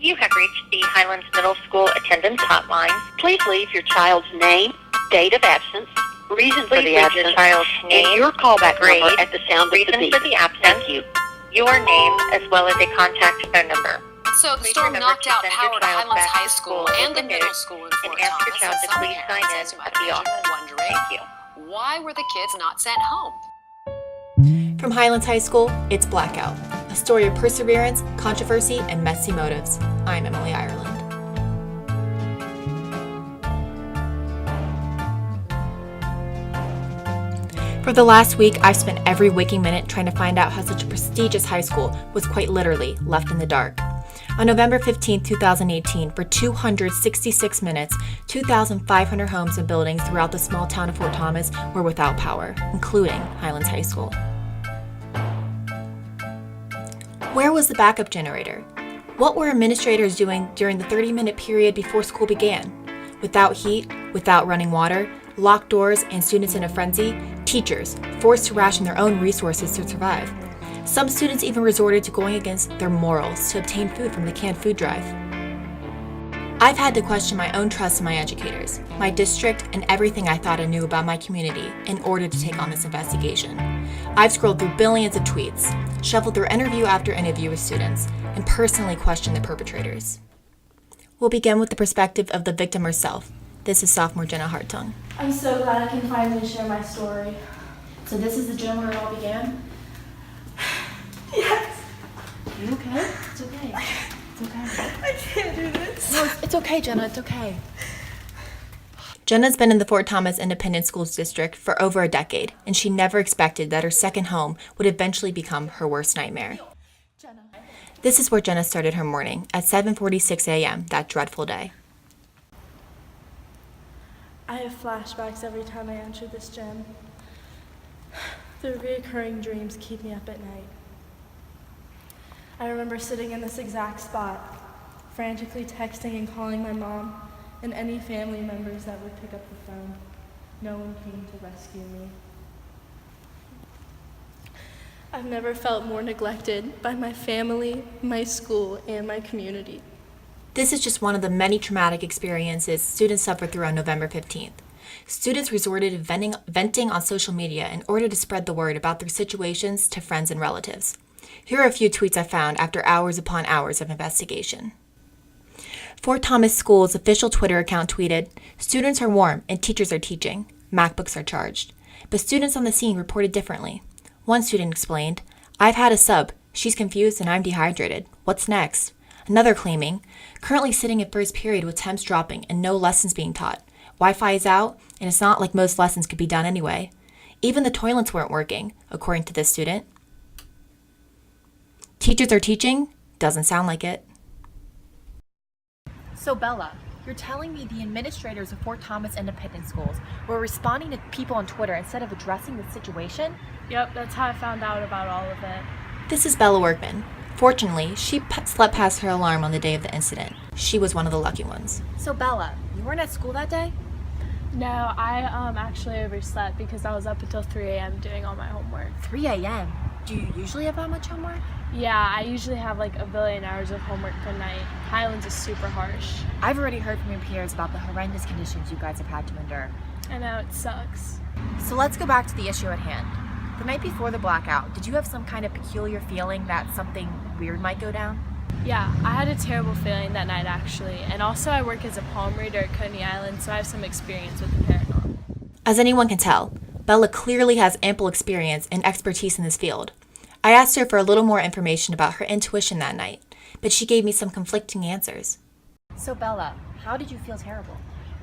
You have reached the Highlands Middle School Attendance Hotline. Please leave your child's name, date of absence, reason for the absence, your child's name, and your callback number at the sound of the beep. Reason for the absence. Thank you. Your name as well as a contact phone number. So the storm knocked out power to Highlands High School and the middle school in Fort Thomas, and some parents, as you might imagine, are wondering, why were the kids not sent home? From Highlands High School, it's Blackout, a story of perseverance, controversy, and messy motives. I'm Emily Ireland. For the last week, I've spent every waking minute trying to find out how such a prestigious high school was quite literally left in the dark. On November 15, 2018, for 266 minutes, 2,500 homes and buildings throughout the small town of Fort Thomas were without power, including Highlands High School. Where was the backup generator? What were administrators doing during the 30-minute period before school began? Without heat, without running water, locked doors, and students in a frenzy, teachers forced to ration their own resources to survive. Some students even resorted to going against their morals to obtain food from the canned food drive. I've had to question my own trust in my educators, my district, and everything I thought I knew about my community in order to take on this investigation. I've scrolled through billions of tweets, shuffled through interview after interview with students, and personally questioned the perpetrators. We'll begin with the perspective of the victim herself. This is sophomore Jenna Hartung. I'm so glad I can finally share my story. So this is the gym where it all began? Yes. You okay? It's okay. It's okay. I can't do this. No, it's okay, Jenna. It's okay. Jenna's been in the Fort Thomas Independent Schools District for over a decade, and she never expected that her second home would eventually become her worst nightmare. This is where Jenna started her morning at 7:46 a.m. that dreadful day. I have flashbacks every time I enter this gym. The reoccurring dreams keep me up at night. I remember sitting in this exact spot, frantically texting and calling my mom and any family members that would pick up the phone. No one came to rescue me. I've never felt more neglected by my family, my school, and my community. This is just one of the many traumatic experiences students suffered through on November 15th. Students resorted to venting on social media in order to spread the word about their situations to friends and relatives. Here are a few tweets I found after hours upon hours of investigation. Fort Thomas School's official Twitter account tweeted, "Students are warm and teachers are teaching. MacBooks are charged." But students on the scene reported differently. One student explained, "I've had a sub. She's confused and I'm dehydrated. What's next?" Another claiming, "Currently sitting at first period with temps dropping and no lessons being taught. Wi-Fi is out, and it's not like most lessons could be done anyway. Even the toilets weren't working," according to this student. "Teachers are teaching? Doesn't sound like it." So Bella, you're telling me the administrators of Fort Thomas Independent Schools were responding to people on Twitter instead of addressing the situation? Yep, that's how I found out about all of it. This is Bella Workman. Fortunately, she slept past her alarm on the day of the incident. She was one of the lucky ones. So Bella, you weren't at school that day? No, I actually overslept because I was up until 3 a.m. doing all my homework. 3 a.m.? Do you usually have that much homework? Yeah, I usually have like a billion hours of homework per night. Highlands is super harsh. I've already heard from your peers about the horrendous conditions you guys have had to endure. I know, it sucks. So let's go back to the issue at hand. The night before the blackout, did you have some kind of peculiar feeling that something weird might go down? Yeah, I had a terrible feeling that night actually, and also I work as a palm reader at Coney Island, so I have some experience with the paranormal. As anyone can tell, Bella clearly has ample experience and expertise in this field. I asked her for a little more information about her intuition that night, but she gave me some conflicting answers. So Bella, how did you feel terrible?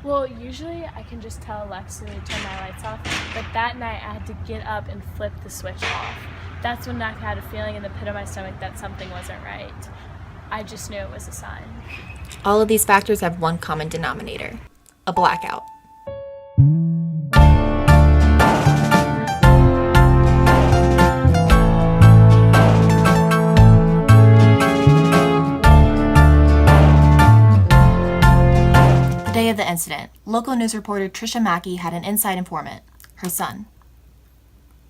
Well, usually I can just tell Alexa to turn my lights off, but that night I had to get up and flip the switch off. That's when I had a feeling in the pit of my stomach that something wasn't right. I just knew it was a sign. All of these factors have one common denominator: a blackout. The day of the incident, local news reporter Trisha Mackey had an inside informant, her son.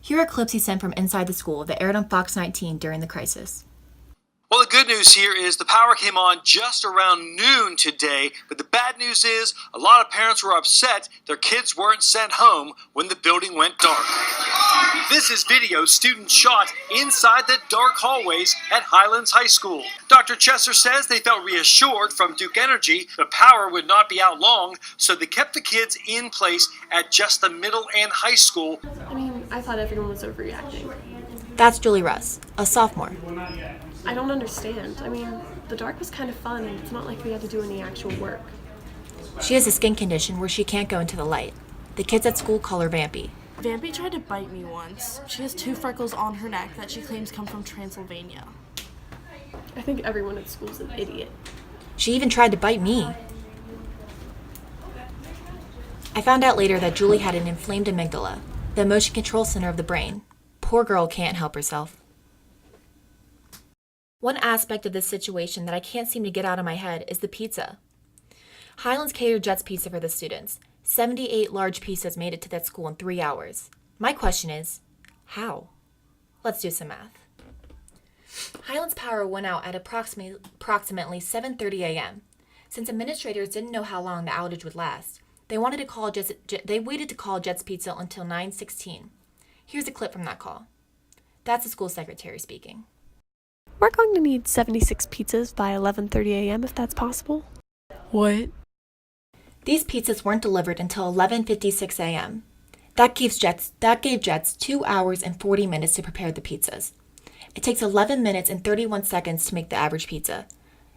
Here are clips he sent from inside the school that aired on Fox 19 during the crisis. Well, the good news here is the power came on just around noon today, but the bad news is a lot of parents were upset their kids weren't sent home when the building went dark. This is video students shot inside the dark hallways at Highlands High School. Dr. Chesser says they felt reassured from Duke Energy the power would not be out long, so they kept the kids in place at just the middle and high school. I mean, I thought everyone was overreacting. That's Julie Russ, a sophomore. I don't understand. I mean, the dark was kind of fun, and it's not like we had to do any actual work. She has a skin condition where she can't go into the light. The kids at school call her Vampy. Vampy tried to bite me once. She has 2 freckles on her neck that she claims come from Transylvania. I think everyone at school's an idiot. She even tried to bite me. I found out later that Julie had an inflamed amygdala, the emotion control center of the brain. Poor girl can't help herself. One aspect of this situation that I can't seem to get out of my head is the pizza. Highlands catered Jets Pizza for the students. 78 large pizzas made it to that school in 3 hours. My question is, how? Let's do some math. Highlands power went out at approximately 7:30 a.m. Since administrators didn't know how long the outage would last, they waited to call Jets Pizza until 9:16. Here's a clip from that call. That's the school secretary speaking. We're going to need 76 pizzas by 11:30 a.m. if that's possible. What? These pizzas weren't delivered until 11:56 a.m. That gave Jets 2 hours and 40 minutes to prepare the pizzas. It takes 11 minutes and 31 seconds to make the average pizza.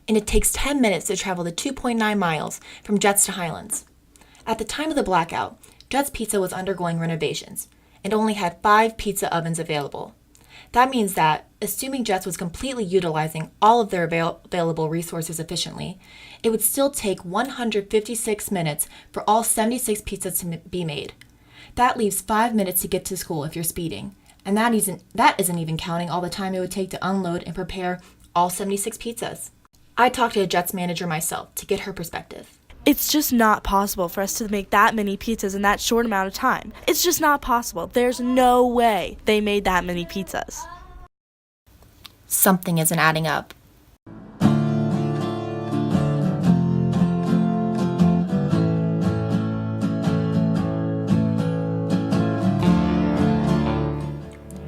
And it takes 10 minutes to travel the 2.9 miles from Jets to Highlands. At the time of the blackout, Jets Pizza was undergoing renovations and only had 5 pizza ovens available. That means that, assuming Jets was completely utilizing all of their available resources efficiently, it would still take 156 minutes for all 76 pizzas to be made. That leaves 5 minutes to get to school if you're speeding, and that isn't even counting all the time it would take to unload and prepare all 76 pizzas. I talked to a Jets manager myself to get her perspective. It's just not possible for us to make that many pizzas in that short amount of time. It's just not possible. There's no way they made that many pizzas. Something isn't adding up.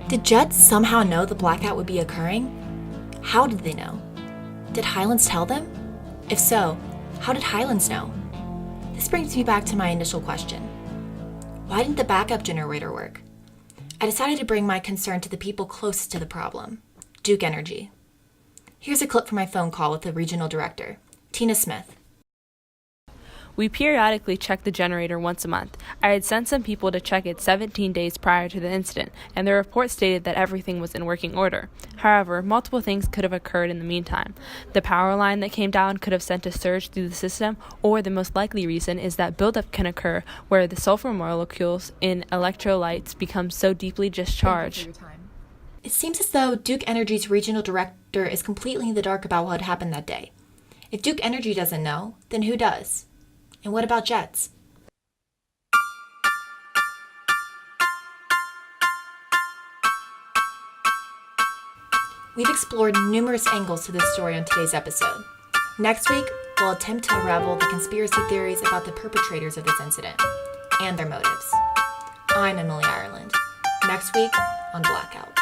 Did Jets somehow know the blackout would be occurring? How did they know? Did Highlands tell them? If so, how did Highlands know? This brings me back to my initial question. Why didn't the backup generator work? I decided to bring my concern to the people closest to the problem, Duke Energy. Here's a clip from my phone call with the regional director, Tina Smith. We periodically check the generator once a month. I had sent some people to check it 17 days prior to the incident, and the report stated that everything was in working order. However, multiple things could have occurred in the meantime. The power line that came down could have sent a surge through the system, or the most likely reason is that buildup can occur where the sulfur molecules in electrolytes become so deeply discharged. It seems as though Duke Energy's regional director is completely in the dark about what happened that day. If Duke Energy doesn't know, then who does? And what about Jets? We've explored numerous angles to this story on today's episode. Next week, we'll attempt to unravel the conspiracy theories about the perpetrators of this incident and their motives. I'm Emily Ireland. Next week on Blackout.